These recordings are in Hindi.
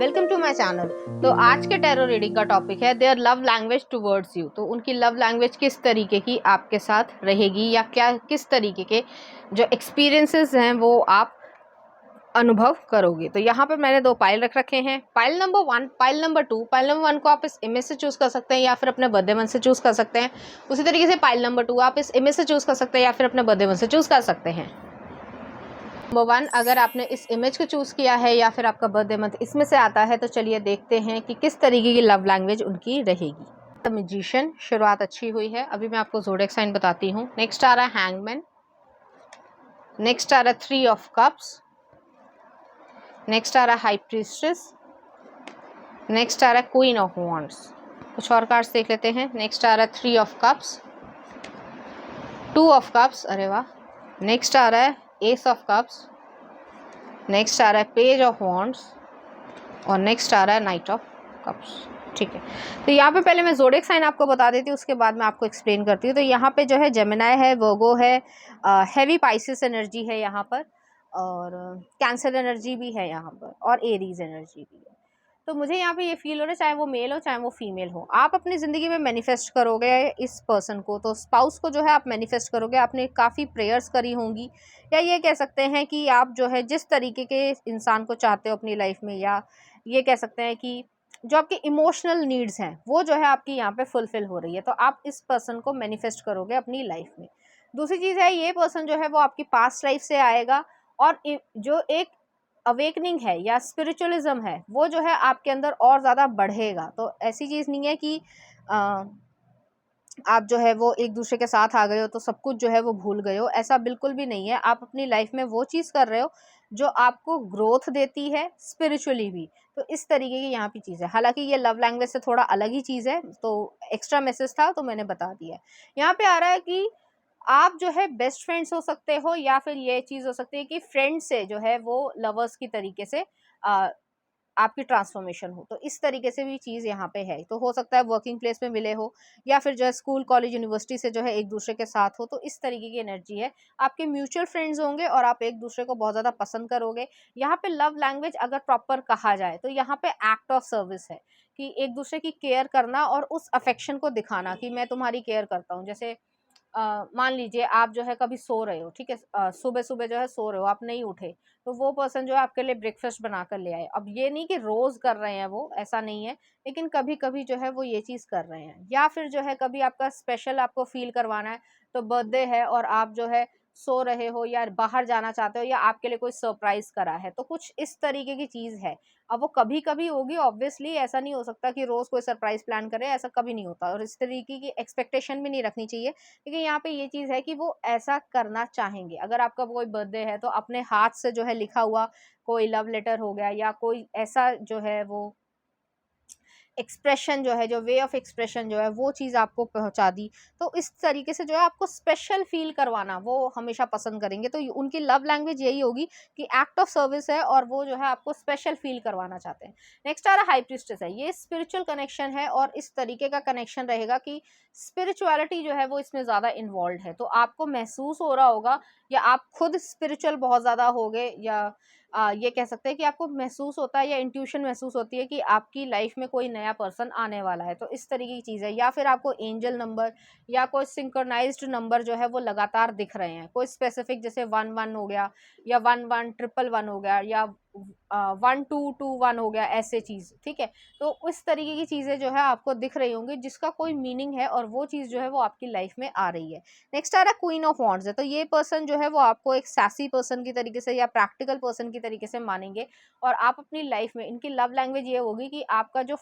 Welcome to my channel. तो आज के टैरो रीडिंग का टॉपिक है their love language towards you. तो उनकी लव लैंग्वेज किस तरीके की आपके साथ रहेगी या क्या किस तरीके के जो एक्सपीरियंसेस हैं वो आप अनुभव करोगे। तो यहाँ पे मैंने दो पाइल रख रखे हैं, pile number 1, pile number 2। Pile number 1 को आप इस इमेज से चूज कर सकते हैं या फिर अपने बर्थडे मंथ से चूज कर सकते हैं। उसी तरीके से पाइल नंबर 2 आप इस इमेज से चूज कर सकते हैं या फिर अपने बर्थडे मंथ से चूज कर सकते हैं। नंबर 1 अगर आपने इस इमेज को चूज़ किया है या फिर आपका बर्थडे मंथ इसमें से आता है, तो चलिए देखते हैं कि किस तरीके की लव लैंग्वेज उनकी रहेगी। द मैजिशियन, शुरुआत अच्छी हुई है। अभी मैं आपको ज़ोडिएक साइन बताती हूँ। नेक्स्ट आ रहा है हैंगमैन, नेक्स्ट आ रहा है 3 ऑफ कप्स, नेक्स्ट आ रहा है हाई प्रीस्ट्रेस, नेक्स्ट आ रहा है क्वीन ऑफ वॉन्ड्स। कुछ और कार्ड्स देख लेते हैं। नेक्स्ट आ रहा है 3 ऑफ कप्स, 2 ऑफ कप्स, अरे वाह। नेक्स्ट आ रहा है एस ऑफ कप्स, नेक्स्ट आ रहा है पेज ऑफ वॉन्ड्स और नेक्स्ट आ रहा है नाइट ऑफ कप्स। ठीक है, तो यहाँ पे पहले मैं ज़ोडिएक साइन आपको बता देती हूँ, उसके बाद मैं आपको एक्सप्लेन करती हूँ। तो यहाँ पे जो है जेमिनाई है, वर्गो है, हैवी पाइसिस एनर्जी है यहाँ पर, और कैंसर एनर्जी भी है यहाँ पर, और एरीज एनर्जी भी है। तो मुझे यहाँ पे ये फील हो रहा है, चाहे वो मेल हो चाहे वो फीमेल हो, आप अपनी ज़िंदगी में मैनिफेस्ट करोगे इस पर्सन को। तो स्पाउस को जो है आप मैनिफेस्ट करोगे, आपने काफ़ी प्रेयर्स करी होंगी, या ये कह सकते हैं कि आप जो है जिस तरीके के इंसान को चाहते हो अपनी लाइफ में, या ये कह सकते हैं कि जो आपके इमोशनल नीड्स हैं वो जो है आपकी यहाँ पे फुलफिल हो रही है। तो आप इस पर्सन को मैनिफेस्ट करोगे अपनी लाइफ में। दूसरी चीज़ है, ये पर्सन जो है वो आपकी पास्ट लाइफ से आएगा, और जो एक अवेकनिंग है या स्पिरिचुअलिज्म है वो जो है आपके अंदर और ज़्यादा बढ़ेगा। तो ऐसी चीज़ नहीं है कि आप जो है वो एक दूसरे के साथ आ गए हो तो सब कुछ जो है वो भूल गए हो, ऐसा बिल्कुल भी नहीं है। आप अपनी लाइफ में वो चीज़ कर रहे हो जो आपको ग्रोथ देती है स्पिरिचुअली भी। तो इस तरीके की यहाँ पे चीज़ है। हालांकि ये लव लैंग्वेज से थोड़ा अलग ही चीज़ है, तो एक्स्ट्रा मैसेज था तो मैंने बता दिया है। यहाँ पे आ रहा है कि आप जो है बेस्ट फ्रेंड्स हो सकते हो, या फिर ये चीज़ हो सकती है कि फ्रेंड से जो है वो लवर्स की तरीके से आपकी ट्रांसफॉर्मेशन हो। तो इस तरीके से भी चीज़ यहाँ पे है। तो हो सकता है वर्किंग प्लेस में मिले हो, या फिर जो है स्कूल कॉलेज यूनिवर्सिटी से जो है एक दूसरे के साथ हो। तो इस तरीके की एनर्जी है। आपके म्यूचुअल फ्रेंड्स होंगे और आप एक दूसरे को बहुत ज़्यादा पसंद करोगे। यहाँ पे लव लैंग्वेज अगर प्रॉपर कहा जाए तो यहाँ पे एक्ट ऑफ सर्विस है, कि एक दूसरे की केयर करना और उस अफेक्शन को दिखाना कि मैं तुम्हारी केयर करता हूँ। जैसे मान लीजिए आप जो है कभी सो रहे हो, ठीक है, सुबह सुबह जो है सो रहे हो, आप नहीं उठे, तो वो पर्सन जो है आपके लिए ब्रेकफास्ट बना कर ले आए। अब ये नहीं कि रोज कर रहे हैं वो, ऐसा नहीं है, लेकिन कभी कभी जो है वो ये चीज कर रहे हैं। या फिर जो है कभी आपका स्पेशल आपको फील करवाना है, तो बर्थडे है और आप जो है सो रहे हो या बाहर जाना चाहते हो, या आपके लिए कोई सरप्राइज करा है, तो कुछ इस तरीके की चीज है। अब वो कभी कभी होगी, ऑब्वियसली ऐसा नहीं हो सकता कि रोज कोई सरप्राइज प्लान करे, ऐसा कभी नहीं होता, और इस तरीके की एक्सपेक्टेशन भी नहीं रखनी चाहिए। क्योंकि यहाँ पे ये चीज़ है कि वो ऐसा करना चाहेंगे। अगर आपका कोई बर्थडे है तो अपने हाथ से जो है लिखा हुआ कोई लव लेटर हो गया, या कोई ऐसा जो है वो एक्सप्रेशन जो है, जो वे ऑफ एक्सप्रेशन जो है वो चीज़ आपको पहुंचा दी, तो इस तरीके से जो है आपको स्पेशल फील करवाना वो हमेशा पसंद करेंगे। तो उनकी लव लैंग्वेज यही होगी कि एक्ट ऑफ सर्विस है, और वो जो है आपको स्पेशल फील करवाना चाहते हैं। नेक्स्ट आ रहा हाई प्रीस्टेस है, ये स्पिरिचुअल कनेक्शन है, और इस तरीके का कनेक्शन रहेगा कि स्पिरिचुअलिटी जो है वो इसमें ज़्यादा इन्वॉल्व है। तो आपको महसूस हो रहा होगा, या आप खुद स्पिरिचुअल बहुत ज़्यादा हो गए, या ये कह सकते हैं कि आपको महसूस होता है या इंट्यूशन महसूस होती है कि आपकी लाइफ में कोई नया पर्सन आने वाला है। तो इस तरीके की चीज़ है। या फिर आपको एंजल नंबर या कोई सिंक्रोनाइज्ड नंबर जो है वो लगातार दिख रहे हैं, कोई स्पेसिफिक, जैसे 11 हो गया, या 1111 हो गया, या 1221 हो गया, ऐसे चीज़, ठीक है। तो उस तरीके की चीज़ें जो है आपको दिख रही होंगी जिसका कोई मीनिंग है, और वो चीज़ जो है वो आपकी लाइफ में आ रही है। नेक्स्ट आ रहा है क्वीन ऑफ वॉन्ड्स है। तो ये पर्सन जो है वो आपको एक सैसी पर्सन की तरीके से या प्रैक्टिकल पर्सन की तरीके से मानेंगे, और आप अपनी लाइफ में, इनकी लव लैंग्वेज ये होगी कि आपका जो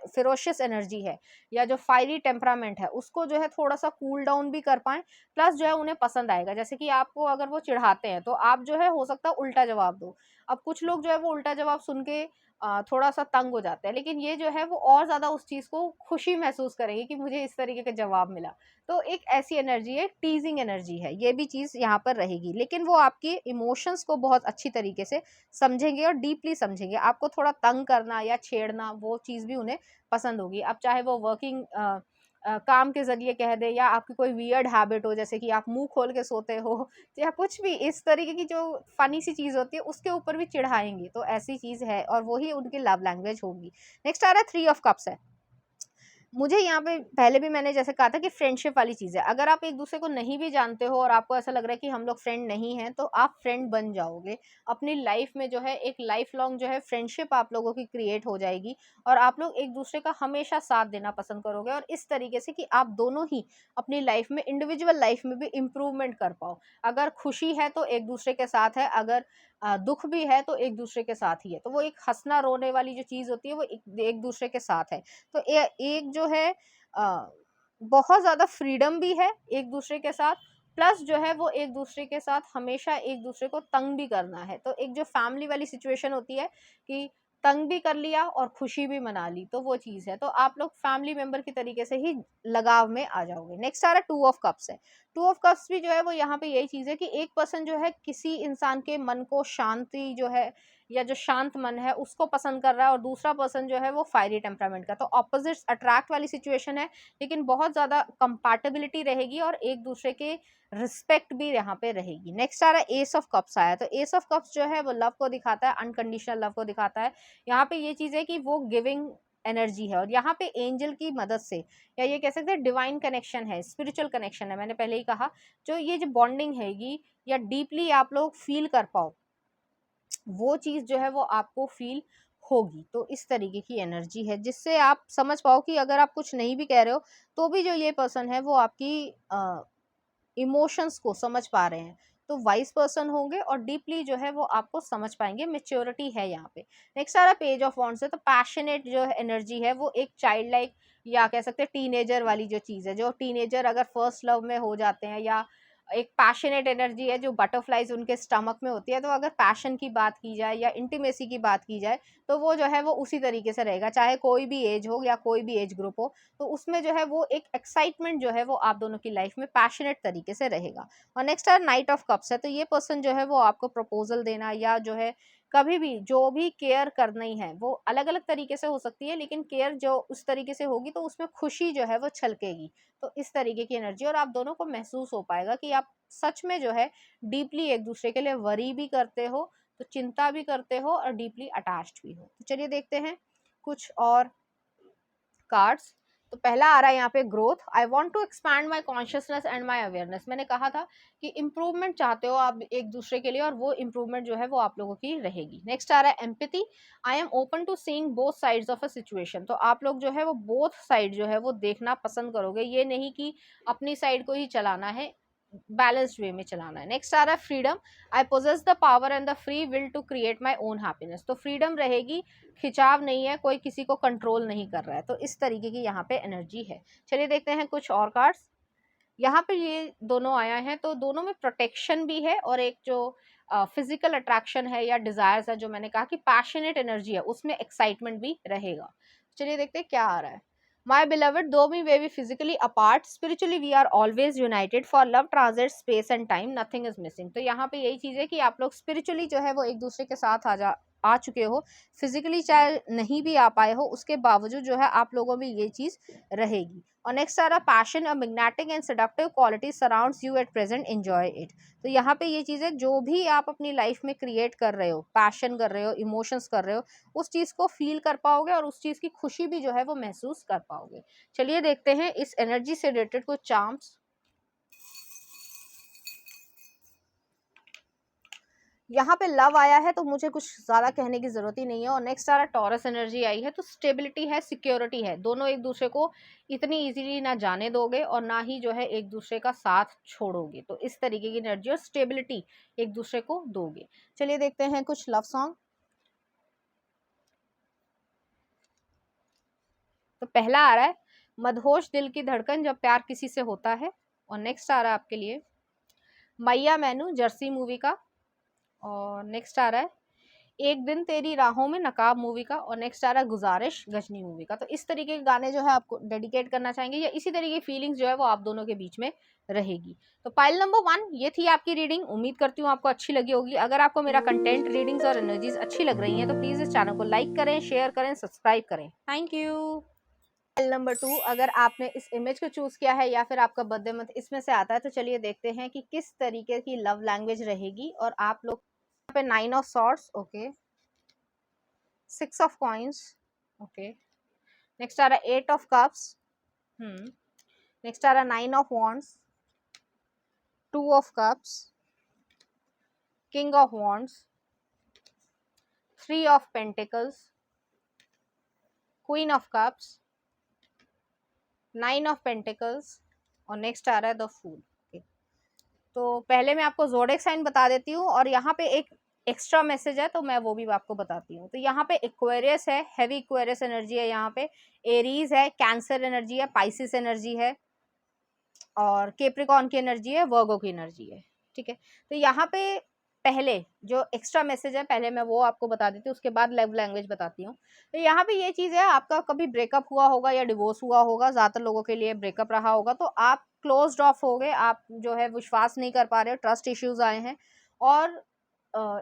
फिरोशियस एनर्जी है, या जो फायरी टेम्परामेंट है, उसको जो है थोड़ा सा कूल डाउन भी कर पाएँ, प्लस जो है उन्हें पसंद आएगा। जैसे कि आपको अगर वो चिढ़ाते हैं तो आप जो है हो सकता है उल्टा जवाब दो। अब कुछ लोग जो है वो उल्टा जवाब सुन के थोड़ा सा तंग हो जाते हैं, लेकिन ये जो है वो और ज़्यादा उस चीज़ को खुशी महसूस करेंगे कि मुझे इस तरीके का जवाब मिला। तो एक ऐसी एनर्जी है, टीजिंग एनर्जी है, ये भी चीज़ यहाँ पर रहेगी। लेकिन वो आपके इमोशंस को बहुत अच्छी तरीके से समझेंगे और डीपली समझेंगे। आपको थोड़ा तंग करना या छेड़ना, वो चीज़ भी उन्हें पसंद होगी। अब चाहे वो वर्किंग काम के ज़रिए कह दें, या आपकी कोई वियर्ड हैबिट हो, जैसे कि आप मुँह खोल के सोते हो या कुछ भी इस तरीके की जो फ़नी सी चीज़ होती है उसके ऊपर भी चिढ़ाएँगी, तो ऐसी चीज़ है और वही उनकी लव लैंग्वेज होगी। नेक्स्ट आ रहा है 3 ऑफ कप्स है। मुझे यहाँ पे पहले भी मैंने जैसे कहा था कि फ्रेंडशिप वाली चीज़ है। अगर आप एक-दूसरे को नहीं भी जानते हो और आपको ऐसा लग रहा है कि हम लोग फ्रेंड नहीं हैं, तो आप फ्रेंड बन जाओगे। अपनी लाइफ़ में जो है एक लाइफ़ लॉन्ग जो है फ्रेंडशिप आप लोगों की क्रिएट हो जाएगी और आप लोग एक-दूसरे का हमेशा साथ देना पसंद करोगे और इस तरीके से कि आप दोनों ही अपनी लाइफ़ में इंडिविजुअल लाइफ़ में भी इम्प्रूवमेंट कर पाओ। अगर खुशी है तो एक-दूसरे के साथ है, अगर दुःख भी है तो एक-दूसरे के साथ ही है। तो वो एक हँसना-रोने वाली जो चीज़ होती है वो एक-दूसरे के साथ है। तो एक जो है अ, बहुत ज़्यादा फ्रीडम भी है एक-दूसरे के साथ, प्लस जो है वो एक-दूसरे के साथ हमेशा एक-दूसरे को तंग भी करना है। तो एक जो फैमिली वाली सिचुएशन होती है कि तंग भी कर लिया और खुशी भी मना ली, तो वो चीज़ है। तो आप लोग फैमिली मेंबर की तरीके से ही लगाव में आ जाओगे। नेक्स्ट आ रहा है 2 ऑफ कप्स है। 2 ऑफ कप्स भी जो है वो यहाँ पे यही चीज़ है कि एक पर्सन जो है किसी इंसान के मन को शांति जो है या जो शांत मन है उसको पसंद कर रहा है और दूसरा पर्सन जो है वो फायरी टेम्परामेंट का। तो ऑपोजिट्स अट्रैक्ट वाली सिचुएशन है, लेकिन बहुत ज़्यादा कंपैटिबिलिटी रहेगी और एक दूसरे के रिस्पेक्ट भी यहाँ पे रहेगी। नेक्स्ट आ रहा है एस ऑफ कप्स आया, तो एस ऑफ कप्स जो है वो लव को दिखाता है, अनकंडीशनल लव को दिखाता है। यहाँ पे ये चीज़ है कि वो गिविंग एनर्जी है और यहाँ पे एंजल की मदद से या ये कह सकते हैं डिवाइन कनेक्शन है, स्पिरिचुअल कनेक्शन है, मैंने पहले ही कहा। जो ये जो बॉन्डिंग हैगी या डीपली आप लोग फील कर पाओ, वो चीज़ जो है वो आपको फ़ील होगी। तो इस तरीके की एनर्जी है जिससे आप समझ पाओ कि अगर आप कुछ नहीं भी कह रहे हो, तो भी जो ये पर्सन है वो आपकी इमोशंस को समझ पा रहे हैं। तो वाइस पर्सन होंगे और डीपली जो है वो आपको समझ पाएँगे, मैच्योरिटी है यहाँ पे। नेक्स्ट आ रहा है पेज ऑफ वांड्स है, तो पैशनेट जो है एनर्जी है वो एक चाइल्ड लाइक या कह सकते हैं टीनेजर वाली जो चीज़ है, जो टीनेजर अगर फर्स्ट लव में हो जाते हैं या एक पैशनेट एनर्जी है जो बटरफ्लाइज उनके स्टमक में होती है। तो अगर पैशन की बात की जाए या इंटीमेसी की बात की जाए, तो वो जो है वो उसी तरीके से रहेगा, चाहे कोई भी एज हो या कोई भी एज ग्रुप हो। तो उसमें जो है वो एक एक्साइटमेंट जो है वो आप दोनों की लाइफ में पैशनेट तरीके से रहेगा। और नेक्स्ट है नाइट ऑफ कप्स है, तो ये पर्सन जो है वो आपको प्रपोजल देना या जो है कभी भी जो भी केयर करनी है वो अलग अलग तरीके से हो सकती है, लेकिन केयर जो उस तरीके से होगी तो उसमें खुशी जो है वो छलकेगी। तो इस तरीके की एनर्जी और आप दोनों को महसूस हो पाएगा कि आप सच में जो है डीपली एक दूसरे के लिए वरी भी करते हो, तो चिंता भी करते हो और डीपली अटैच्ड भी हो। तो चलिए देखते हैं कुछ और कार्ड्स। तो पहला आ रहा है यहाँ पे growth. I want to expand my consciousness and my awareness. मैंने कहा था कि इम्प्रूवमेंट चाहते हो आप एक दूसरे के लिए और वो इम्प्रूवमेंट जो है वो आप लोगों की रहेगी। नेक्स्ट आ रहा है empathy. I am open to seeing both sides of a situation. तो आप लोग जो है वो बोथ साइड जो है वो देखना पसंद करोगे, ये नहीं कि अपनी साइड को ही चलाना है, बैलेंस्ड वे में चलाना है। नेक्स्ट आ रहा है freedom. I possess the power and the free will to create my own happiness. तो फ्रीडम रहेगी, खिंचाव नहीं है, कोई किसी को कंट्रोल नहीं कर रहा है। तो इस तरीके की यहाँ पे एनर्जी है। चलिए देखते हैं कुछ और कार्ड्स। यहाँ पे ये दोनों आया है, तो दोनों में प्रोटेक्शन भी है और एक जो फिजिकल अट्रैक्शन है या डिजायर्स है, जो मैंने कहा कि पैशनेट एनर्जी है, उसमें एक्साइटमेंट भी रहेगा। चलिए देखते हैं क्या आ रहा है। My beloved, though we may be physically apart, spiritually we are always united. For love transcends space and time, nothing is missing. तो यहाँ पे यही चीज़ है कि आप लोग स्पिरिचुअली जो है वो एक दूसरे के साथ आ चुके हो, फिजिकली चाहे नहीं भी आ पाए हो, उसके बावजूद जो है आप लोगों में ये चीज़ रहेगी। और नेक्स्ट आ रहा passion, a magnetic and seductive quality surrounds you at present, enjoy it. तो यहाँ पे ये चीज़ है, जो भी आप अपनी लाइफ में क्रिएट कर रहे हो, पैशन कर रहे हो, इमोशंस कर रहे हो, उस चीज़ को फील कर पाओगे और उस चीज़ की खुशी भी जो है वो महसूस कर पाओगे। चलिए देखते हैं इस एनर्जी से रिलेटेड कुछ चार्म्स। यहाँ पे लव आया है तो मुझे कुछ ज़्यादा कहने की ज़रूरत ही नहीं है। और नेक्स्ट आ रहा टॉरस एनर्जी आई है, तो स्टेबिलिटी है, सिक्योरिटी है। दोनों एक दूसरे को इतनी इजीली ना जाने दोगे और ना ही जो है एक दूसरे का साथ छोड़ोगे। तो इस तरीके की एनर्जी और स्टेबिलिटी एक दूसरे को दोगे। चलिए देखते हैं कुछ लव सॉन्ग। तो पहला आ रहा है मदहोश दिल की धड़कन जब प्यार किसी से होता है। और नेक्स्ट आ रहा है आपके लिए मैया मैनू जर्सी मूवी का। और नेक्स्ट आ रहा है एक दिन तेरी राहों में नकाब मूवी का। और नेक्स्ट आ रहा है गुजारिश गजनी मूवी का। तो इस तरीके के गाने जो है आपको डेडिकेट करना चाहेंगे या इसी तरीके की फीलिंग्स जो है वो आप दोनों के बीच में रहेगी। तो पाइल नंबर 1 ये थी आपकी रीडिंग। उम्मीद करती हूँ आपको अच्छी लगी होगी। अगर आपको मेरा कंटेंट, रीडिंग्स और एनर्जीज अच्छी लग रही हैं तो प्लीज़ इस चैनल को लाइक करें, शेयर करें, सब्सक्राइब करें। Thank you. नंबर 2, अगर आपने इस इमेज को चूज किया है या फिर आपका बर्थडे मंथ इसमें से आता है, तो चलिए देखते हैं कि किस तरीके की लव लैंग्वेज रहेगी। और आप लोग यहाँ पे 9 of swords, okay, 6 of coins, okay, next आ रहा है 8 ऑफ कप्स, नेक्स्ट आ रहा है 9 of wands, 2 of cups, king of wands, 3 of pentacles, queen of cups, 9 of pentacles, और नेक्स्ट आ रहा है द फूल। तो पहले मैं आपको ज़ोडिएक साइन बता देती हूँ, और यहाँ पे एक एक्स्ट्रा मैसेज है तो मैं वो भी आपको बताती हूँ। तो यहाँ पे एक्वेरियस है, हैवी एक्वेरियस एनर्जी है, यहाँ पे एरीज है, कैंसर एनर्जी है, पाइसिस एनर्जी है, और केप्रिकॉन की एनर्जी है, वर्गो की एनर्जी है। ठीक है, तो यहाँ पे पहले जो एक्स्ट्रा मैसेज है पहले मैं वो आपको बता देती हूँ, उसके बाद लव लैंग्वेज बताती हूँ। तो यहाँ पे ये चीज़ है, आपका कभी ब्रेकअप हुआ होगा या डिवोर्स हुआ होगा, ज़्यादातर लोगों के लिए ब्रेकअप रहा होगा, तो आप क्लोज्ड ऑफ हो गए, आप जो है विश्वास नहीं कर पा रहे हो, ट्रस्ट इश्यूज आए हैं, और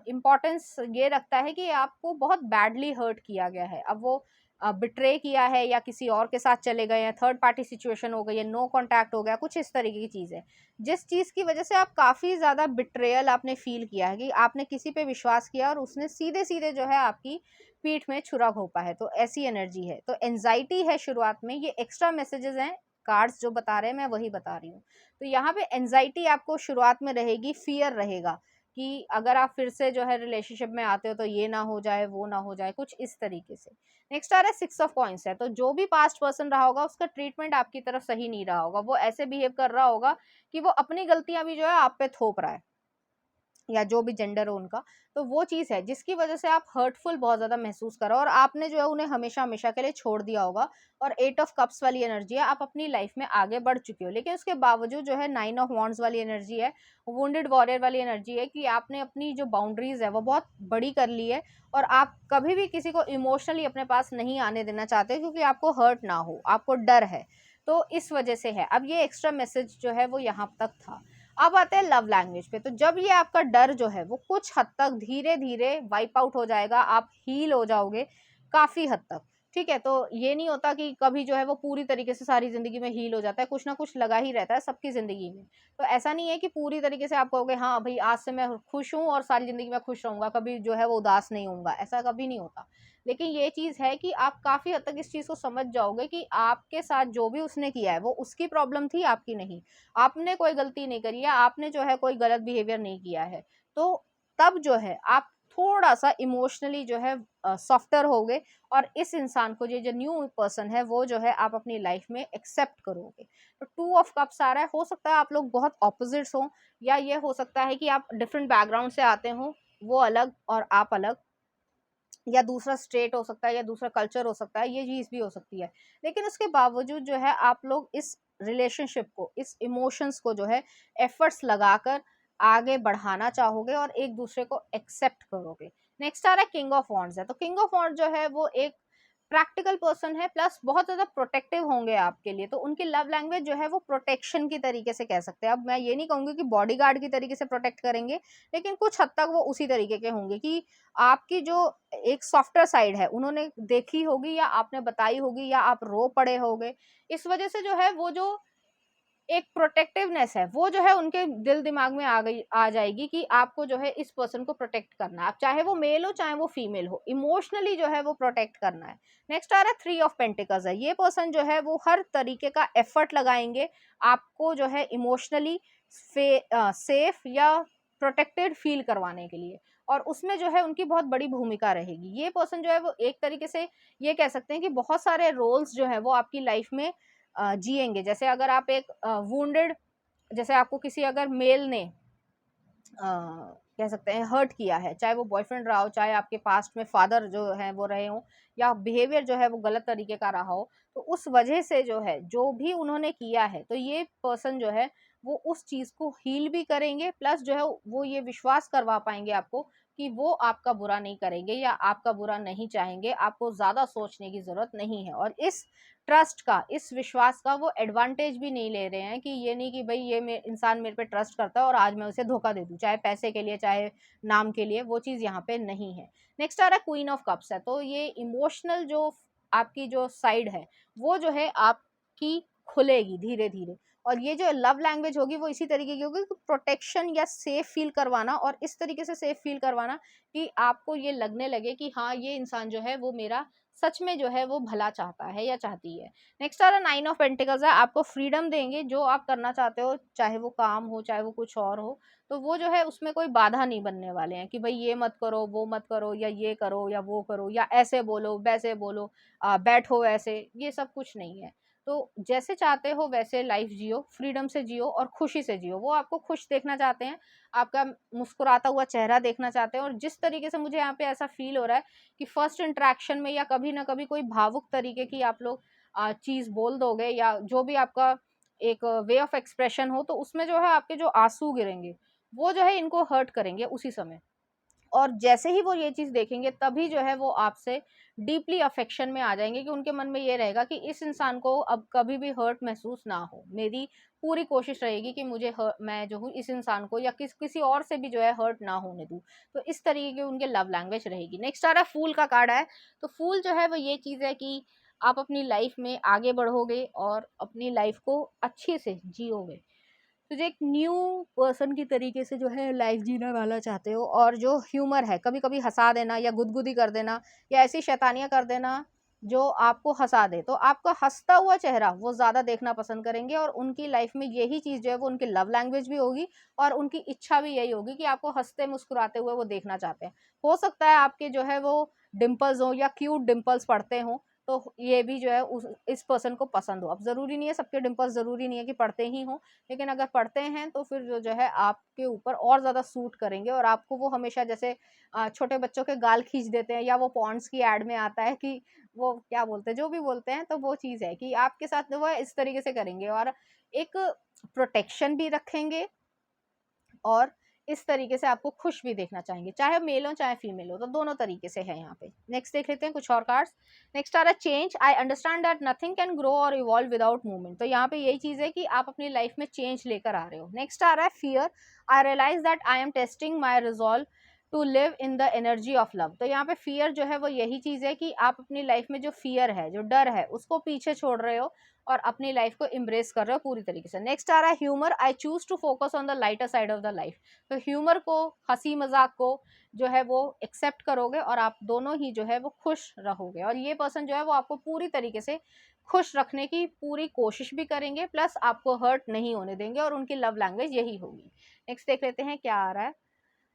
इम्पॉर्टेंस ये रखता है कि आपको बहुत बैडली हर्ट किया गया है। अब वो बिट्रे किया है या किसी और के साथ चले गए हैं, थर्ड पार्टी सिचुएशन हो गई है, नो कांटेक्ट हो गया, कुछ इस तरीके की चीज़ है, जिस चीज़ की वजह से आप काफ़ी ज़्यादा बिट्रेयल आपने फील किया है, कि आपने किसी पे विश्वास किया और उसने सीधे सीधे जो है आपकी पीठ में छुरा घोंपा है। तो ऐसी एनर्जी है, तो एंजाइटी है शुरुआत में, ये एक्स्ट्रा मैसेजेस हैं, कार्ड्स जो बता रहे हैं मैं वही बता रही हूँ। तो यहाँ पे एंजाइटी आपको शुरुआत में रहेगी, फियर रहेगा कि अगर आप फिर से जो है रिलेशनशिप में आते हो तो ये ना हो जाए, वो ना हो जाए, कुछ इस तरीके से। नेक्स्ट आ रहा है 6 ऑफ कॉइंस है, तो जो भी पास्ट पर्सन रहा होगा उसका ट्रीटमेंट आपकी तरफ सही नहीं रहा होगा, वो ऐसे बिहेव कर रहा होगा कि वो अपनी गलतियां भी जो है आप पे थोप रहा है, या जो भी जेंडर हो उनका। तो वो चीज़ है जिसकी वजह से आप हर्टफुल बहुत ज़्यादा महसूस करो, और आपने जो है उन्हें हमेशा हमेशा के लिए छोड़ दिया होगा। और 8 ऑफ कप्स वाली एनर्जी है, आप अपनी लाइफ में आगे बढ़ चुके हो, लेकिन उसके बावजूद जो है 9 ऑफ वॉन्ड्स वाली एनर्जी है, वुंडेड वॉरियर वाली एनर्जी है, कि आपने अपनी जो बाउंड्रीज है वो बहुत बड़ी कर ली है, और आप कभी भी किसी को इमोशनली अपने पास नहीं आने देना चाहते, क्योंकि आपको हर्ट ना हो, आपको डर है। तो इस वजह से है। अब ये एक्स्ट्रा मैसेज जो है वो यहाँ तक था। अब आते हैं लव लैंग्वेज पे। तो जब ये आपका डर जो है वो कुछ हद तक धीरे धीरे वाइप आउट हो जाएगा, आप हील हो जाओगे काफ़ी हद तक। ठीक है, तो ये नहीं होता कि कभी जो है वो पूरी तरीके से सारी ज़िंदगी में हील हो जाता है, कुछ ना कुछ लगा ही रहता है सबकी ज़िंदगी में। तो ऐसा नहीं है कि पूरी तरीके से आप कहोगे हाँ भाई आज से मैं खुश हूँ और सारी ज़िंदगी में खुश रहूँगा, कभी जो है वो उदास नहीं होऊँगा, ऐसा कभी नहीं होता। लेकिन ये चीज़ है कि आप काफ़ी हद तक इस चीज़ को समझ जाओगे कि आपके साथ जो भी उसने किया है वो उसकी प्रॉब्लम थी, आपकी नहीं। आपने कोई गलती नहीं करी है, आपने जो है कोई गलत बिहेवियर नहीं किया है। तो तब जो है आप थोड़ा-सा इमोशनली जो है सॉफ्टर होगे, और इस इंसान को, ये जो न्यू पर्सन है वो जो है आप अपनी लाइफ में एक्सेप्ट करोगे। तो 2 ऑफ कप्स आ रहा है, हो सकता है आप लोग बहुत ऑपोजिट्स हों, या ये हो सकता है कि आप डिफरेंट बैकग्राउंड से आते हों, वो अलग और आप अलग, या दूसरा स्टेट हो सकता है, या दूसरा कल्चर हो सकता है, ये चीज़ भी हो सकती है। लेकिन उसके बावजूद जो है आप लोग इस रिलेशनशिप को, इस इमोशंस को जो है एफर्ट्स लगाकर आगे बढ़ाना चाहोगे, और एक दूसरे को एक्सेप्ट करोगे। नेक्स्ट आ रहा है किंग ऑफ वॉन्ड्स है, तो किंग ऑफ वॉन्ड जो है वो एक प्रैक्टिकल पर्सन है, प्लस बहुत ज़्यादा प्रोटेक्टिव होंगे आपके लिए। तो उनकी लव लैंग्वेज जो है वो प्रोटेक्शन की तरीके से कह सकते हैं। अब मैं ये नहीं कहूँगी कि बॉडीगार्ड की तरीके से प्रोटेक्ट करेंगे, लेकिन कुछ हद तक वो उसी तरीके के होंगे, कि आपकी जो एक सॉफ्टर साइड है उन्होंने देखी होगी, या आपने बताई होगी, या आप रो पड़े होगे। इस वजह से जो है वो जो एक प्रोटेक्टिवनेस है वो जो है उनके दिल दिमाग में आ जाएगी, कि आपको जो है इस पर्सन को प्रोटेक्ट करना है। आप चाहे वो मेल हो चाहे वो फीमेल हो, इमोशनली जो है वो प्रोटेक्ट करना है। नेक्स्ट आ रहा है 3 ऑफ पेंटिकल्स है, ये पर्सन जो है वो हर तरीके का एफर्ट लगाएंगे आपको जो है इमोशनली सेफ या प्रोटेक्टेड फील करवाने के लिए, और उसमें जो है उनकी बहुत बड़ी भूमिका रहेगी। ये पर्सन जो है वो एक तरीके से ये कह सकते हैं कि बहुत सारे रोल्स जो है वो आपकी लाइफ में जिएंगे। जैसे अगर आप एक वुंडेड, जैसे आपको किसी अगर मेल ने कह सकते हैं हर्ट किया है, चाहे वो बॉयफ्रेंड रहा हो, चाहे आपके पास्ट में फादर जो है वो रहे हों, या बिहेवियर जो है वो गलत तरीके का रहा हो, तो उस वजह से जो है जो भी उन्होंने किया है, तो ये पर्सन जो है वो उस चीज़ को हील भी करेंगे, प्लस जो है वो ये विश्वास करवा पाएंगे आपको कि वो आपका बुरा नहीं करेंगे या आपका बुरा नहीं चाहेंगे, आपको ज़्यादा सोचने की ज़रूरत नहीं है। और इस ट्रस्ट का, इस विश्वास का वो एडवांटेज भी नहीं ले रहे हैं, कि ये नहीं कि भाई ये इंसान मेरे पे ट्रस्ट करता है और आज मैं उसे धोखा दे दूं, चाहे पैसे के लिए चाहे नाम के लिए, वो चीज़ यहाँ पे नहीं है। नेक्स्ट आ रहा है क्वीन ऑफ कप्स है, तो ये इमोशनल जो आपकी जो साइड है वो जो है आपकी खुलेगी धीरे धीरे। और ये जो लव लैंग्वेज होगी वो इसी तरीके की होगी कि प्रोटेक्शन या सेफ फील करवाना, और इस तरीके से सेफ फील करवाना कि आपको ये लगने लगे कि हाँ ये इंसान जो है वो मेरा सच में जो है वो भला चाहता है या चाहती है। नेक्स्ट आ रहा 9 ऑफ पेंटिकल्स है, आपको फ्रीडम देंगे जो आप करना चाहते हो, चाहे वो काम हो चाहे वो कुछ और हो, तो वो जो है उसमें कोई बाधा नहीं बनने वाले हैं कि भाई ये मत करो वो मत करो या ये करो या वो करो या ऐसे बोलो वैसे बोलो, बैठो ऐसे, ये सब कुछ नहीं है। तो जैसे चाहते हो वैसे लाइफ जियो, फ्रीडम से जियो और खुशी से जियो। वो आपको खुश देखना चाहते हैं, आपका मुस्कुराता हुआ चेहरा देखना चाहते हैं। और जिस तरीके से मुझे यहाँ पे ऐसा फील हो रहा है कि फर्स्ट इंटरेक्शन में या कभी ना कभी कोई भावुक तरीके की आप लोग चीज़ बोल दोगे, या जो भी आपका एक वे ऑफ एक्सप्रेशन हो, तो उसमें जो है आपके जो आंसू गिरेंगे वो जो है इनको हर्ट करेंगे उसी समय। और जैसे ही वो ये चीज़ देखेंगे तभी जो है वो आपसे डीपली अफेक्शन में आ जाएंगे, कि उनके मन में ये रहेगा कि इस इंसान को अब कभी भी हर्ट महसूस ना हो। मेरी पूरी कोशिश रहेगी कि मैं जो हूँ इस इंसान को या किसी और से भी जो है हर्ट ना होने दूँ। तो इस तरीके की उनके लव लैंग्वेज रहेगी। नेक्स्ट आ रहा है फूल का कार्ड है। तो फूल जो है वो ये चीज़ है कि आप अपनी लाइफ में आगे बढ़ोगे और अपनी लाइफ को अच्छे से जियोगे। तो जो एक न्यू पर्सन की तरीके से जो है लाइफ जीना वाला चाहते हो, और जो ह्यूमर है, कभी कभी हंसा देना या गुदगुदी कर देना या ऐसी शैतानियां कर देना जो आपको हंसा दे, तो आपका हंसता हुआ चेहरा वो ज़्यादा देखना पसंद करेंगे। और उनकी लाइफ में यही चीज़ जो है वो उनकी लव लैंग्वेज भी होगी, और उनकी इच्छा भी यही होगी कि आपको हंसते मुस्कुराते हुए वो देखना चाहते हैं। हो सकता है आपके जो है वो डिम्पल्स हो या क्यूट डिम्पल्स पड़ते हों, तो ये भी जो है इस पर्सन को पसंद हो। अब ज़रूरी नहीं है, सबके डिम्पल्स ज़रूरी नहीं है कि पड़ते ही हों, लेकिन अगर पढ़ते हैं तो फिर जो है आपके ऊपर और ज़्यादा सूट करेंगे, और आपको वो हमेशा जैसे छोटे बच्चों के गाल खींच देते हैं, या वो पॉन्ड्स की एड में आता है कि वो क्या बोलते हैं, जो भी बोलते हैं, तो वो चीज़ है कि आपके साथ वो इस तरीके से करेंगे। और एक प्रोटेक्शन भी रखेंगे, और इस तरीके से आपको खुश भी देखना चाहेंगे, चाहे मेल हो चाहे फीमेल हो, तो दोनों तरीके से है यहाँ पे। नेक्स्ट देख लेते हैं कुछ और कार्ड्स। नेक्स्ट आ रहा है change. I understand that nothing can grow और इवॉल्व विदाउट मूवमेंट। तो यहाँ पे यही चीज़ है कि आप अपनी लाइफ में चेंज लेकर आ रहे हो। नेक्स्ट आ रहा है fear. I realise that I am testing my resolve to live in the energy of love. तो यहाँ पे फियर जो है वो यही चीज़ है कि आप अपनी लाइफ में जो फियर है, जो डर है, उसको पीछे छोड़ रहे हो और अपनी लाइफ को इम्ब्रेस कर रहे हो पूरी तरीके से। नेक्स्ट आ रहा है humour. I choose to focus on the lighter side of the life. तो ह्यूमर को, हंसी मजाक को जो है वो एक्सेप्ट करोगे, और आप दोनों ही जो है वो खुश रहोगे। और ये पर्सन जो है वो आपको पूरी तरीके से खुश रखने की पूरी कोशिश भी करेंगे, प्लस आपको हर्ट नहीं होने देंगे, और उनकी लव लैंग्वेज यही होगी। नेक्स्ट देख लेते हैं क्या आ रहा है।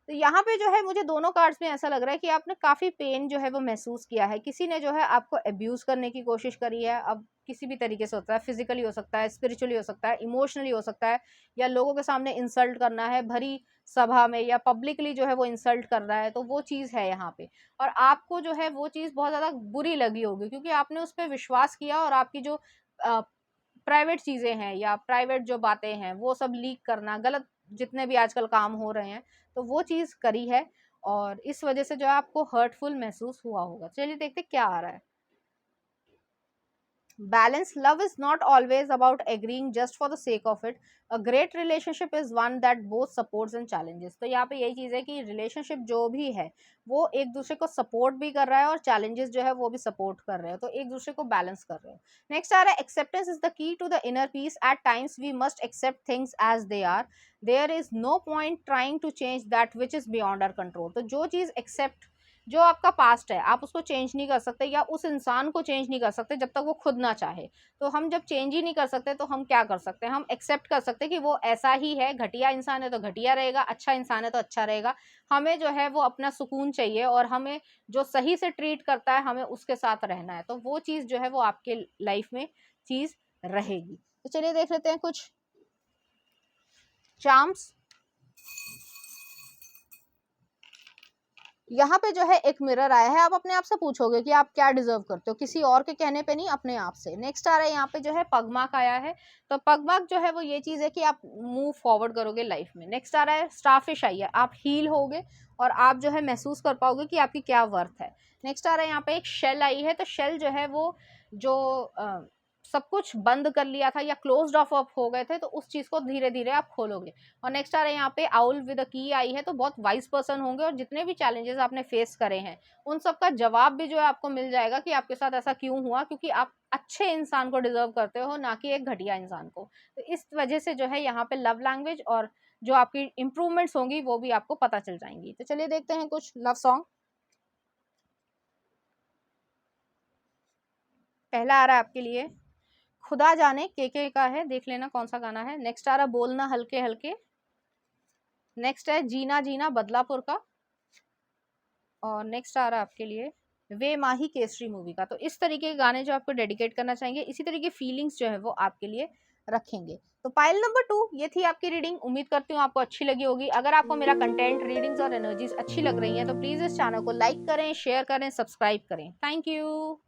तो यहाँ पे जो है मुझे दोनों कार्ड्स में ऐसा लग रहा है कि आपने काफ़ी पेन जो है वो महसूस किया है। किसी ने जो है आपको अब्यूज़ करने की कोशिश करी है। अब किसी भी तरीके से होता है, फिजिकली हो सकता है, स्पिरिचुअली हो सकता है, इमोशनली हो सकता है, या लोगों के सामने इंसल्ट करना है भरी सभा में, या पब्लिकली जो है वो इंसल्ट कर रहा है, तो वो चीज़ है यहाँ पे। और आपको जो है वो चीज़ बहुत ज़्यादा बुरी लगी होगी, क्योंकि आपने उस पर विश्वास किया, और आपकी जो प्राइवेट चीज़ें हैं या प्राइवेट जो बातें हैं वो सब लीक करना, गलत जितने भी आजकल काम हो रहे हैं, तो वो चीज़ करी है, और इस वजह से जो है आपको हर्टफुल महसूस हुआ होगा। चलिए देखते क्या आ रहा है। Balance. Love is not always about agreeing just for the sake of it. A great relationship is one that both supports and challenges. तो यहाँ पे यही चीज़ है कि रिलेशनशिप जो भी है वो एक दूसरे को सपोर्ट भी कर रहा है, और चैलेंजेस जो है वो भी सपोर्ट कर रहे हो, तो एक दूसरे को बैलेंस कर रहे हो। नेक्स्ट आ रहा है acceptance is the key to the inner peace. At times we must accept things as they are. There is no point trying to change that which is beyond our control. तो जो चीज़ एक्सेप्ट, जो आपका पास्ट है आप उसको चेंज नहीं कर सकते, या उस इंसान को चेंज नहीं कर सकते जब तक वो खुद ना चाहे। तो हम जब चेंज ही नहीं कर सकते तो हम क्या कर सकते हैं, हम एक्सेप्ट कर सकते हैं कि वो ऐसा ही है, घटिया इंसान है तो घटिया रहेगा, अच्छा इंसान है तो अच्छा रहेगा। हमें जो है वो अपना सुकून चाहिए, और हमें जो सही से ट्रीट करता है हमें उसके साथ रहना है, तो वो चीज़ जो है वो आपके लाइफ में चीज़ रहेगी। तो चलिए देख लेते हैं कुछ चार्म्स। यहाँ पे जो है एक मिरर आया है, आप अपने आप से पूछोगे कि आप क्या डिजर्व करते हो, किसी और के कहने पे नहीं, अपने आप से। नेक्स्ट आ रहा है यहाँ पे जो है पगमार्क आया है। तो पगमार्क जो है वो ये चीज़ है कि आप मूव फॉरवर्ड करोगे लाइफ में। नेक्स्ट आ रहा है स्टारफिश आई है, आप हील होगे और आप जो है महसूस कर पाओगे कि आपकी क्या वर्थ है। नेक्स्ट आ रहा है यहाँ पे एक शेल आई है। तो शेल जो है वो जो सब कुछ बंद कर लिया था या क्लोज्ड ऑफ हो गए थे, तो उस चीज को धीरे धीरे आप खोलोगे। और नेक्स्ट आ रहा है यहाँ पे आउल विद अ की आई है, तो बहुत वाइज पर्सन होंगे और जितने भी चैलेंजेस आपने फेस करे हैं उन सब का जवाब भी जो है आपको मिल जाएगा कि आपके साथ ऐसा क्यों हुआ, क्योंकि आप अच्छे इंसान को डिजर्व करते हो, ना कि एक घटिया इंसान को। तो इस वजह से जो है यहाँ पे लव लैंग्वेज और जो आपकी इंप्रूवमेंट्स होंगी वो भी आपको पता चल जाएंगी। तो चलिए देखते हैं कुछ लव सॉन्ग। पहला आ रहा है आपके लिए खुदा जाने के का है, देख लेना कौन सा गाना है। नेक्स्ट आ रहा बोलना हल्के हल्के। नेक्स्ट है जीना जीना बदलापुर का। और नेक्स्ट आ रहा है आपके लिए वे माही केसरी मूवी का। तो इस तरीके के गाने जो आपको डेडिकेट करना चाहेंगे, इसी तरीके फीलिंग्स जो है वो आपके लिए रखेंगे। तो पाइल नंबर 2 ये थी आपकी रीडिंग। उम्मीद करती हूँ आपको अच्छी लगी होगी। अगर आपको मेरा कंटेंट, रीडिंग्स और एनर्जीज अच्छी लग रही हैं तो प्लीज इस चैनल को लाइक करें, शेयर करें, सब्सक्राइब करें। Thank you.